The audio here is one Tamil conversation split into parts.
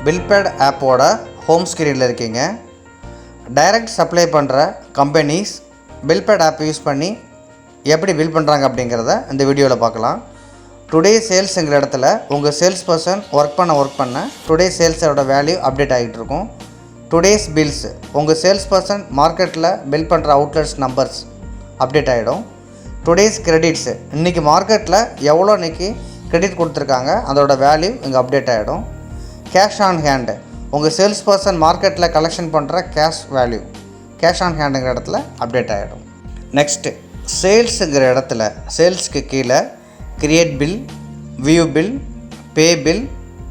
பில்பேட் ஆப்போட ஹோம் ஸ்க்ரீனில் இருக்கீங்க. டைரக்ட் சப்ளை பண்ணுற கம்பெனிஸ் பில்பேட் ஆப் யூஸ் பண்ணி எப்படி பில் பண்ணுறாங்க அப்படிங்கிறத இந்த வீடியோவில் பார்க்கலாம். டுடே சேல்ஸுங்கிற இடத்துல உங்கள் சேல்ஸ் பர்சன் ஒர்க் பண்ண டுடே சேல்ஸோட வேல்யூ அப்டேட் ஆகிட்டு இருக்கும். டுடேஸ் பில்ஸ் உங்கள் சேல்ஸ் பர்சன் மார்க்கெட்டில் பில் பண்ணுற அவுட்லெட்ஸ் நம்பர்ஸ் அப்டேட் ஆகிடும். டுடேஸ் கிரெடிட்ஸ் இன்றைக்கி மார்க்கெட்டில் எவ்வளோ இன்றைக்கி கிரெடிட் கொடுத்துருக்காங்க அதோட வேல்யூ இங்கே அப்டேட் ஆகிடும். கேஷ் ஆன் ஹேண்டு உங்கள் சேல்ஸ் பர்சன் மார்க்கெட்டில் கலெக்ஷன் பண்ணுற கேஷ் வேல்யூ கேஷ் ஆன் ஹேண்டுங்கிற இடத்துல அப்டேட் ஆகிடும். நெக்ஸ்ட்டு சேல்ஸுங்கிற இடத்துல சேல்ஸ்க்கு கீழே கிரியேட் பில், வியூ பில், பே பில்,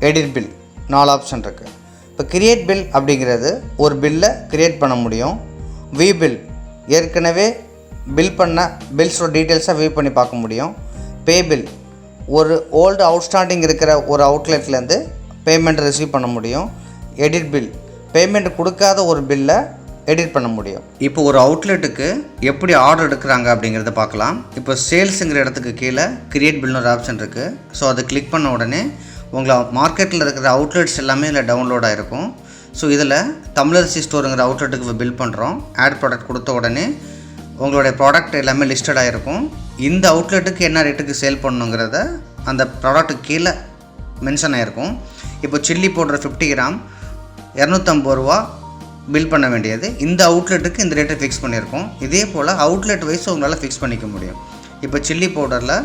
எடிட் பில் 4 ஆப்ஷன் இருக்குது. இப்போ கிரியேட் பில் அப்படிங்கிறது ஒரு பில்லை க்ரியேட் பண்ண முடியும். வியூ பில் ஏற்கனவே பில் பண்ண பில்ஸோட டீட்டெயில்ஸை வியூ பண்ணி பார்க்க முடியும். பே பில் ஒரு ஓல்டு அவுட்ஸ்டாண்டிங் இருக்கிற ஒரு அவுட்லெட்லேருந்து பேமெண்ட் ரிசீவ் பண்ண முடியும். எடிட் பில் பேமெண்ட் கொடுக்காத ஒரு பில்லை எடிட் பண்ண முடியும். இப்போ ஒரு அவுட்லெட்டுக்கு எப்படி ஆர்டர் எடுக்கிறாங்க அப்படிங்கிறத பார்க்கலாம். இப்போ சேல்ஸுங்கிற இடத்துக்கு கீழே கிரியேட் பில்னு ஒரு ஆப்ஷன் இருக்குது. ஸோ அதை கிளிக் பண்ண உடனே உங்களை மார்க்கெட்டில் இருக்கிற அவுட்லெட்ஸ் எல்லாமே இதில் டவுன்லோட் ஆகிருக்கும். ஸோ இதில் தமிழரசி ஸ்டோருங்கிற அவுட்லெட்டுக்கு பில் பண்ணுறோம். ஆட் ப்ராடக்ட் கொடுத்த உடனே உங்களுடைய ப்ராடக்ட் எல்லாமே லிஸ்டட் ஆகிருக்கும். இந்த அவுட்லெட்டுக்கு என்ன ரேட்டுக்கு சேல் பண்ணணுங்கிறத அந்த ப்ராடக்ட்டுக்கு கீழே மென்ஷன் ஆகிருக்கும். இப்போ சில்லி பவுடர் 50 கிராம் 250 ரூபா பில் பண்ண வேண்டியது இந்த அவுட்லெட்டுக்கு இந்த ரேட்டை ஃபிக்ஸ் பண்ணியிருக்கோம். இதே போல் அவுட்லெட் வைஸ் உங்களால் ஃபிக்ஸ் பண்ணிக்க முடியும். இப்போ சில்லி பவுடரில்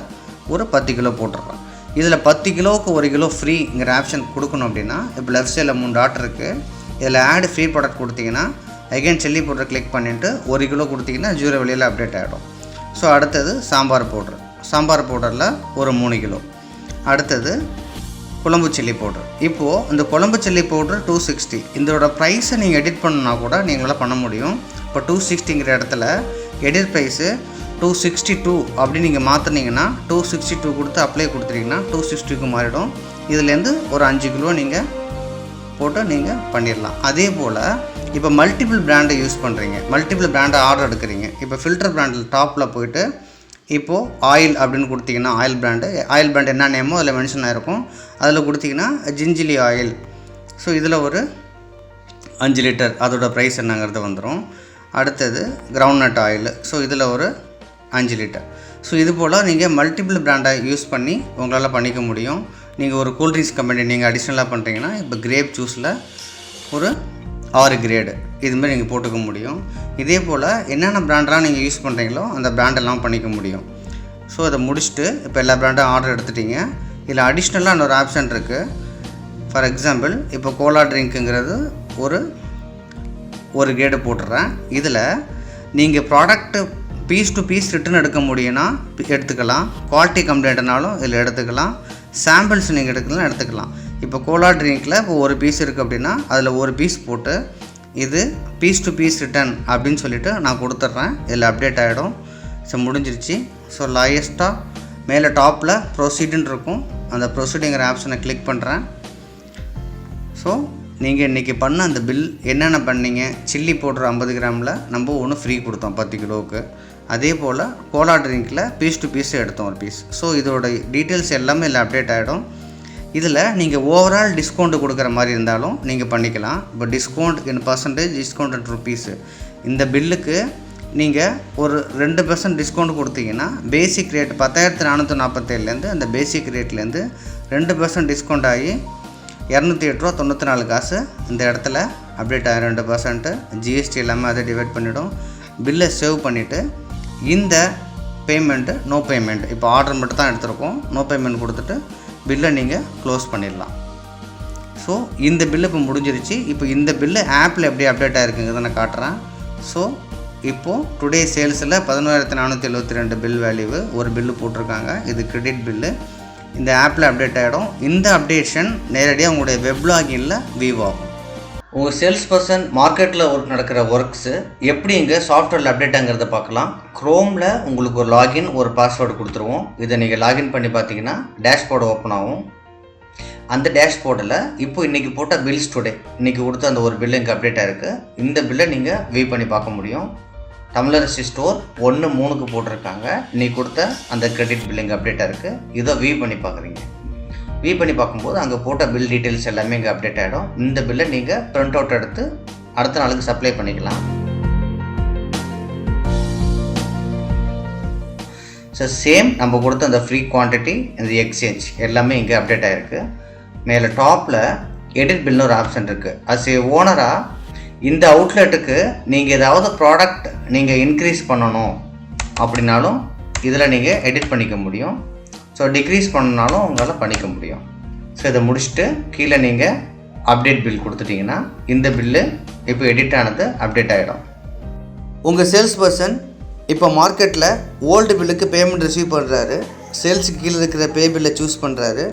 ஒரு 10 கிலோ போட்டுடுறோம். இதில் 10 கிலோவுக்கு 1 கிலோ ஃப்ரீங்கிற ஆப்ஷன் கொடுக்கணும் அப்படின்னா இப்போ லெஃப்ட் சைடில் 3 டாட் இருக்குது. இதில் ஆட் ஃப்ரீ ப்ராடக்ட் கொடுத்தீங்கன்னா அகைன் சில்லி பவுடர் கிளிக் பண்ணிவிட்டு 1 கிலோ கொடுத்தீங்கன்னா 0 வெளியில் அப்டேட் ஆகிடும். ஸோ அடுத்தது சாம்பார் பவுடரில் ஒரு 3 கிலோ. அடுத்தது குழம்பு சில்லி பவுடர். இப்போது இந்த குழம்பு சில்லி பவுடர் 260 இதோட ப்ரைஸை நீங்கள் எடிட் பண்ணணுன்னா கூட நீங்களால் பண்ண முடியும். இப்போ 260ங்கிற இடத்துல எடிட் ப்ரைஸு 262 அப்படின்னு நீங்கள் மாற்றினீங்கன்னா 262 கொடுத்து அப்ளை கொடுத்துட்டீங்கன்னா 260க்கு மாறிடும். இதுலேருந்து ஒரு 5 கிலோ நீங்கள் போட்டு நீங்கள் பண்ணிடலாம். அதே போல் இப்போ மல்டிபிள் பிராண்டை யூஸ் பண்ணுறீங்க, மல்டிபிள் பிராண்டை ஆர்டர் எடுக்கிறீங்க. இப்போ ஃபில்டர் பிராண்டில் டாப்பில் போய்ட்டு இப்போது ஆயில் அப்படின்னு கொடுத்தீங்கன்னா ஆயில் பிராண்டு என்ன நேமோ அதில் மென்ஷன் ஆகிருக்கும். அதில் கொடுத்தீங்கன்னா ஜிஞ்சிலி ஆயில். ஸோ இதில் ஒரு 5 லிட்டர் அதோட ப்ரைஸ் என்னங்கிறது வந்துடும். அடுத்தது கிரவுண்ட்நட் ஆயில். ஸோ இதில் ஒரு 5 லிட்டர். ஸோ இது போல் நீங்கள் மல்டிபிள் பிராண்டை யூஸ் பண்ணி உங்களால் பண்ணிக்க முடியும். நீங்கள் ஒரு கூல்ட்ரிங்க்ஸ் கம்பெனி நீங்கள் அடிஷ்னலாக பண்ணுறீங்கன்னா இப்போ கிரேப் ஜூஸில் ஒரு 6 கிரேடு இதுமாதிரி நீங்கள் போட்டுக்க முடியும். இதே போல் என்னென்ன பிராண்டெலாம் நீங்கள் யூஸ் பண்ணுறீங்களோ அந்த பிராண்டெல்லாம் பண்ணிக்க முடியும். ஸோ அதை முடிச்சுட்டு இப்போ எல்லா பிராண்டும் ஆர்டர் எடுத்துட்டீங்க. இதில் அடிஷ்னலாக இன்னொரு ஆப்ஷன் இருக்குது. ஃபார் எக்ஸாம்பிள் இப்போ கோலா ட்ரிங்க்குங்கிறது ஒரு கிரேடு போட்டுடுறேன். இதில் நீங்கள் product piece to piece return எடுக்க முடியும்னா எடுத்துக்கலாம். குவாலிட்டி கம்ப்ளைண்ட்னாலும் இதில் எடுத்துக்கலாம். சாம்பிள்ஸ் நீங்கள் எடுத்துக்கலாம். இப்போ கோலா ட்ரிங்க்கில் இப்போ ஒரு பீஸ் இருக்குது அப்படின்னா அதில் ஒரு பீஸ் போட்டு இது பீஸ் டு பீஸ் ரிட்டன் அப்படின்னு சொல்லிவிட்டு நான் கொடுத்துட்றேன். இதில் அப்டேட் ஆகிடும். ஸோ முடிஞ்சிருச்சு. ஸோ லாயஸ்ட்டாக மேலே டாப்பில் ப்ரொசீடுன்னு இருக்கும். அந்த ப்ரொசீடுங்கிற ஆப்ஷனை கிளிக் பண்ணுறேன். ஸோ நீங்கள் இன்றைக்கி பண்ண அந்த பில் என்னென்ன பண்ணீங்க, சில்லி பவுடர் 50 கிராமில் நம்ம ஒன்று ஃப்ரீ கொடுத்தோம் 10 கிலோவுக்கு. அதே போல் கோலா ட்ரிங்க்கில் பீஸ் டு பீஸ் எடுத்தோம் ஒரு பீஸ். ஸோ இதோட டீட்டெயில்ஸ் எல்லாமே இல்லை அப்டேட் ஆகிடும். இதில் நீங்கள் ஓவரால் டிஸ்கவுண்ட் கொடுக்குற மாதிரி இருந்தாலும் நீங்கள் பண்ணிக்கலாம். இப்போ டிஸ்கவுண்ட் இன் பர்சன்டேஜ் டிஸ்கவுண்ட் இன் ருப்பீஸு இந்த பில்லுக்கு நீங்கள் ஒரு 2% டிஸ்கவுண்ட் கொடுத்தீங்கன்னா பேசிக் ரேட் 10,447லேருந்து அந்த பேசிக் ரேட்லேருந்து 2% டிஸ்கவுண்ட் ஆகி 208.94 இந்த இடத்துல அப்டேட் ஆகிடும். 2% ஜிஎஸ்டி எல்லாமே அதை டிவைட் பண்ணிவிடும். பில்லை சேவ் பண்ணிவிட்டு இந்த பேமெண்ட்டு நோ பேமெண்ட் இப்போ ஆர்டர் மட்டும் தான் எடுத்துருக்கோம். நோ பேமெண்ட் கொடுத்துட்டு பில்லை நீங்கள் க்ளோஸ் பண்ணிடலாம். ஸோ இந்த பில்லு இப்போ முடிஞ்சிருச்சு. இப்போ இந்த பில்லு ஆப்பில் எப்படி அப்டேட் ஆகிருக்குங்கிறத நான் காட்டுறேன். ஸோ இப்போது டுடே சேல்ஸில் 11,472 பில் வேல்யூ ஒரு பில்லு போட்டிருக்காங்க. இது கிரெடிட் பில்லு. இந்த ஆப்பில் அப்டேட் ஆகிடும். இந்த அப்டேஷன் நேரடியாக உங்களுடைய வெப் லாகினில் வியூ ஆகும். உங்கள் சேல்ஸ் பர்சன் மார்க்கெட்டில் நடக்கிற ஒர்க்ஸு எப்படி இங்கே சாஃப்ட்வேரில் அப்டேட் ஆகிறத பார்க்கலாம். க்ரோமில் உங்களுக்கு ஒரு லாகின் ஒரு பாஸ்வேர்டு கொடுத்துருவோம். இதை நீங்கள் லாகின் பண்ணி பார்த்தீங்கன்னா டேஷ்போர்டு ஓப்பன் ஆகும். அந்த டேஷ்போர்டில் இப்போ இன்றைக்கி போட்ட பில்ஸ் டுடே இன்றைக்கி கொடுத்த அந்த ஒரு பில்லு இங்கே அப்டேட் ஆகிருக்கு. இந்த பில்லை நீங்கள் வியூ பண்ணி பார்க்க முடியும். தமிழரசி ஸ்டோர் 1/3க்கு போட்டிருக்காங்க. இன்றைக்கி கொடுத்த அந்த கிரெடிட் பில்லிங் அப்டேட்டாக இருக்குது. இதை வியூ பண்ணி பார்க்குறீங்க. வியூ பண்ணி பார்க்கும்போது அங்கே போட்ட பில் டீட்டெயில்ஸ் எல்லாமே இங்கே அப்டேட் ஆகிடும். இந்த பில்லை நீங்கள் பிரிண்ட் அவுட் எடுத்து அடுத்த நாளுக்கு சப்ளை பண்ணிக்கலாம். ஸோ சேம் நம்ம கொடுத்த அந்த ஃப்ரீ குவான்டிட்டி, இந்த எக்ஸ்சேஞ்ச் எல்லாமே இங்கே அப்டேட் ஆகிருக்கு. மேலே டாப்பில் எடிட் பில்னு ஒரு ஆப்ஷன் இருக்குது. அஸ் ஏ ஓனராக இந்த அவுட்லெட்டுக்கு நீங்கள் ஏதாவது ப்ராடக்ட் நீங்கள் இன்க்ரீஸ் பண்ணணும் அப்படின்னாலும் இதில் நீங்கள் எடிட் பண்ணிக்க முடியும். ஸோ டிக்ரீஸ் பண்ணனாலும் உங்களால் பண்ணிக்க முடியும். ஸோ இதை முடிச்சுட்டு கீழே நீங்கள் அப்டேட் பில் கொடுத்துட்டிங்கன்னா இந்த பில்லு இப்போ எடிட் ஆனது அப்டேட் ஆகிடும். உங்கள் சேல்ஸ் பர்சன் இப்போ மார்க்கெட்டில் ஓல்டு பில்லுக்கு பேமெண்ட் ரிசீவ் பண்ணுறாரு. சேல்ஸுக்கு கீழே இருக்கிற பே பில்லை சூஸ் பண்ணுறாரு.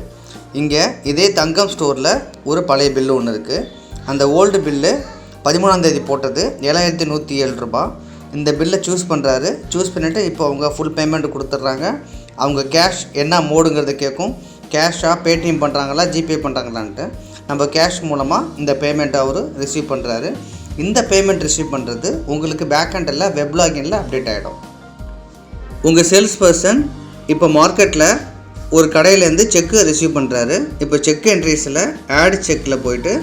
இங்கே இதே தங்கம் ஸ்டோரில் ஒரு பழைய பில்லு ஒன்று இருக்குது. அந்த ஓல்டு பில்லு 13ஆம் தேதி போட்டது 7107 ரூபா. இந்த பில்லை சூஸ் பண்ணுறாரு. சூஸ் பண்ணிவிட்டு இப்போ அவங்க ஃபுல் பேமெண்ட் கொடுத்துட்றாங்க. அவங்க கேஷ் என்ன மோடுங்கிறது கேட்கும். கேஷாக பேடிஎம் பண்ணுறாங்களா ஜிபே பண்ணுறாங்களான்ட்டு நம்ம கேஷ் மூலமாக இந்த பேமெண்ட்டை அவர் ரிசீவ் பண்ணுறாரு. இந்த பேமெண்ட் ரிசீவ் பண்ணுறது உங்களுக்கு பேக்ஹெண்டில் வெப் லாகினில் அப்டேட் ஆகிடும். உங்கள் சேல்ஸ் பர்சன் இப்போ மார்க்கெட்டில் ஒரு கடையிலேருந்து செக்கு ரிசீவ் பண்ணுறாரு. இப்போ செக் என்ட்ரிஸில் ஆட் செக்கில் போயிட்டு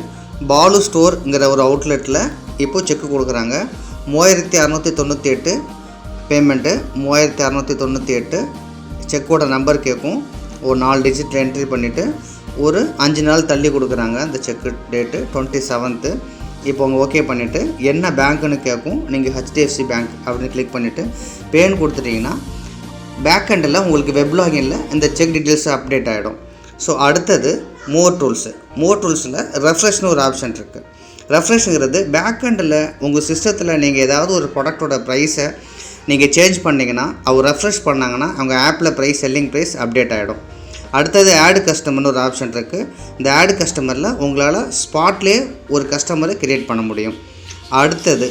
பாலு ஸ்டோருங்கிற ஒரு அவுட்லெட்டில் இப்போது செக்கு கொடுக்குறாங்க. 3698 பேமெண்ட்டு 3698 செக்கோட நம்பர் கேட்கும். ஒரு 4 டிஜிட் என்ட்ரி பண்ணிவிட்டு ஒரு 5 நாள் தள்ளி கொடுக்குறாங்க. அந்த செக்கு டேட்டு 27th. இப்போ அவங்க ஓகே பண்ணிவிட்டு என்ன பேங்க்குன்னு கேட்கும். நீங்கள் HDFC பேங்க் அப்படின்னு கிளிக் பண்ணிவிட்டு பேன் கொடுத்துட்டிங்கன்னா பேக்ஹெண்டில் உங்களுக்கு வெப் லாகினில் இந்த செக் டீட்டெயில்ஸ் அப்டேட் ஆகிடும். ஸோ அடுத்தது மோர் டூல்ஸில் ரெஃப்ரெஷ்னு ஒரு ஆப்ஷன் இருக்குது. ரெஃப்ரெஷ்ங்கிறது பேக்ஹெண்டில் உங்கள் சிஸ்டத்தில் நீங்கள் ஏதாவது ஒரு ப்ராடக்டோட ப்ரைஸை நீங்கள் சேஞ்ச் பண்ணிங்கன்னா அவர் ரெஃப்ரெஷ் பண்ணாங்கன்னா அவங்க ஆப்பில் ப்ரைஸ் செல்லிங் ப்ரைஸ் அப்டேட் ஆகிடும். அடுத்தது ஆட் கஸ்டமர்னு ஒரு ஆப்ஷன் இருக்குது. இந்த ஆட் கஸ்டமரில் உங்களால் ஸ்பாட்லேயே ஒரு கஸ்டமரை க்ரியேட் பண்ண முடியும். அடுத்தது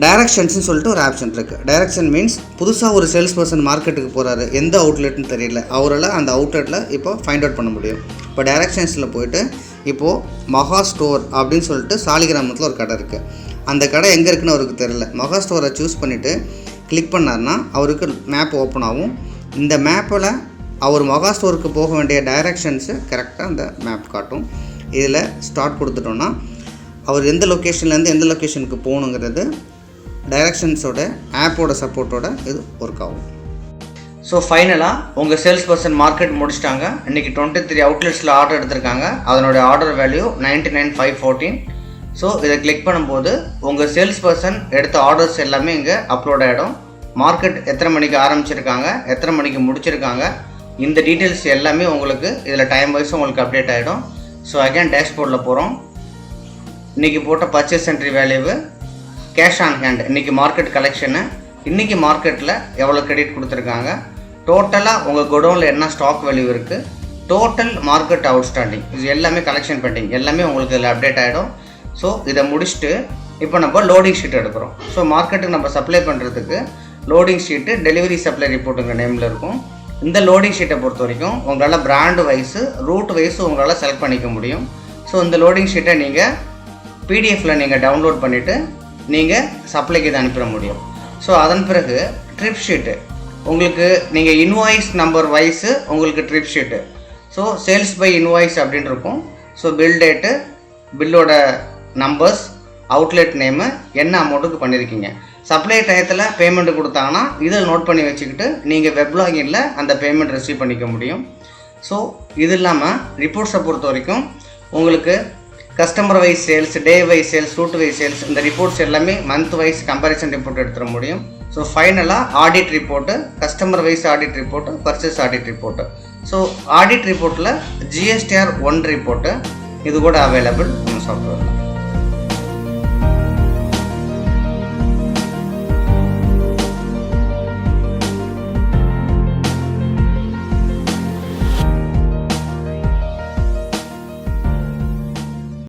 டைரக்ஷன்ஸ்னு சொல்லிட்டு ஒரு ஆப்ஷன் இருக்குது. டைரக்ஷன் மீன்ஸ் புதுசாக ஒரு சேல்ஸ் பர்சன் மார்க்கெட்டுக்கு போகிறாரு, எந்த அவுட்லெட்னு தெரியல, அவரால் அந்த அவுட்லெட்டில் இப்போ ஃபைண்ட் அவுட் பண்ண முடியும். இப்போ டைரக்ஷன்ஸில் போய்ட்டு இப்போது மகா ஸ்டோர் அப்படின்னு சொல்லிட்டு சாலிகிராமத்தில் ஒரு கடை இருக்குது. அந்த கடை எங்கே இருக்குன்னு அவருக்கு தெரியல. மகா ஸ்டோரை சூஸ் பண்ணிவிட்டு கிளிக் பண்ணார்னா அவருக்கு மேப் ஓப்பன் ஆகும். இந்த மேப்பில் அவர் மகா ஸ்டோருக்கு போக வேண்டிய டைரக்ஷன்ஸு கரெக்டாக அந்த மேப் காட்டும். இதில் ஸ்டார்ட் கொடுத்துட்டோன்னா அவர் எந்த லொக்கேஷன்லேருந்து எந்த லொக்கேஷனுக்கு போகணுங்கிறது டைரக்ஷன்ஸோட ஆப்போட சப்போர்ட்டோட இது ஒர்க் ஆகும். ஸோ ஃபைனலாக உங்கள் சேல்ஸ் பர்சன் மார்க்கெட் முடிச்சிட்டாங்க. இன்றைக்கி 23 அவுட்லெட்ஸில் ஆர்டர் எடுத்திருக்காங்க. அதனுடைய ஆர்டர் வேல்யூ 99,514. ஸோ இதை கிளிக் பண்ணும்போது உங்கள் சேல்ஸ் பர்சன் எடுத்த ஆர்டர்ஸ் எல்லாமே இங்கே அப்லோட் ஆகிடும். மார்க்கெட் எத்தனை மணிக்கு ஆரம்பிச்சிருக்காங்க, எத்தனை மணிக்கு முடிச்சிருக்காங்க, இந்த டீட்டெயில்ஸ் எல்லாமே உங்களுக்கு இதில் டைம் வைஸும் உங்களுக்கு அப்டேட் ஆகிடும். ஸோ அகைன் டேஷ்போர்டில் போகிறோம். இன்றைக்கி போட்ட purchase entry value, cash on hand, இன்றைக்கி மார்க்கெட் கலெக்ஷனு, இன்றைக்கி மார்க்கெட்டில் எவ்வளோ கிரெடிட் கொடுத்துருக்காங்க, டோட்டலாக உங்கள் குடோனில் என்ன ஸ்டாக் வேல்யூ இருக்குது, டோட்டல் மார்க்கெட் அவுட்ஸ்டாண்டிங், இது எல்லாமே கலெக்ஷன் பெண்டிங் எல்லாமே உங்களுக்கு இதில் அப்டேட் ஆகிடும். ஸோ இதை முடிச்சுட்டு இப்போ நம்ம லோடிங் ஷீட் எடுக்கிறோம். ஸோ மார்க்கெட்டுக்கு நம்ம சப்ளை பண்ணுறதுக்கு லோடிங் ஷீட்டு டெலிவரி சப்ளை ரிப்போர்ட்டுங்கிற நேமில் இருக்கும். இந்த லோடிங் ஷீட்டை பொறுத்த வரைக்கும் உங்களால் பிராண்டு வைஸு ரூட் வைஸு உங்களால் செலக்ட் பண்ணிக்க முடியும். ஸோ இந்த லோடிங் ஷீட்டை நீங்கள் பிடிஎஃப்பில் நீங்கள் டவுன்லோட் பண்ணிவிட்டு நீங்கள் சப்ளைக்கு இதை அனுப்பிட முடியும். ஸோ அதன் பிறகு ட்ரிப் ஷீட்டு உங்களுக்கு நீங்கள் இன்வாய்ஸ் நம்பர் வைஸு உங்களுக்கு trip sheet. So sales by invoice அப்படின்னு இருக்கும். ஸோ பில் டேட்டு, பில்லோட நம்பர்ஸ், அவுட்லெட் நேமு, என்ன அமௌண்ட்டுக்கு பண்ணியிருக்கீங்க, சப்ளை டயத்தில் பேமெண்ட் கொடுத்தாங்கன்னா இதை நோட் பண்ணி வச்சுக்கிட்டு நீங்கள் வெப் லாகினில் அந்த பேமெண்ட் ரிசீவ் பண்ணிக்க முடியும். ஸோ இது இல்லாமல் ரிப்போர்ட்ஸை பொறுத்த வரைக்கும் உங்களுக்கு customer wise sales, day wise sales, route wise sales, இந்த ரிப்போர்ட்ஸ் எல்லாமே மந்த் வைஸ் கம்பேரிசன் ரிப்போர்ட் எடுத்துட முடியும். ஸோ ஃபைனலாக audit report, customer wise audit report, purchase audit report. So audit ரிப்போர்ட்டில் GSTR 1 ரிப்போர்ட்டு இது கூட அவைலபிள் நம்ம சாஃப்ட்வேரில்.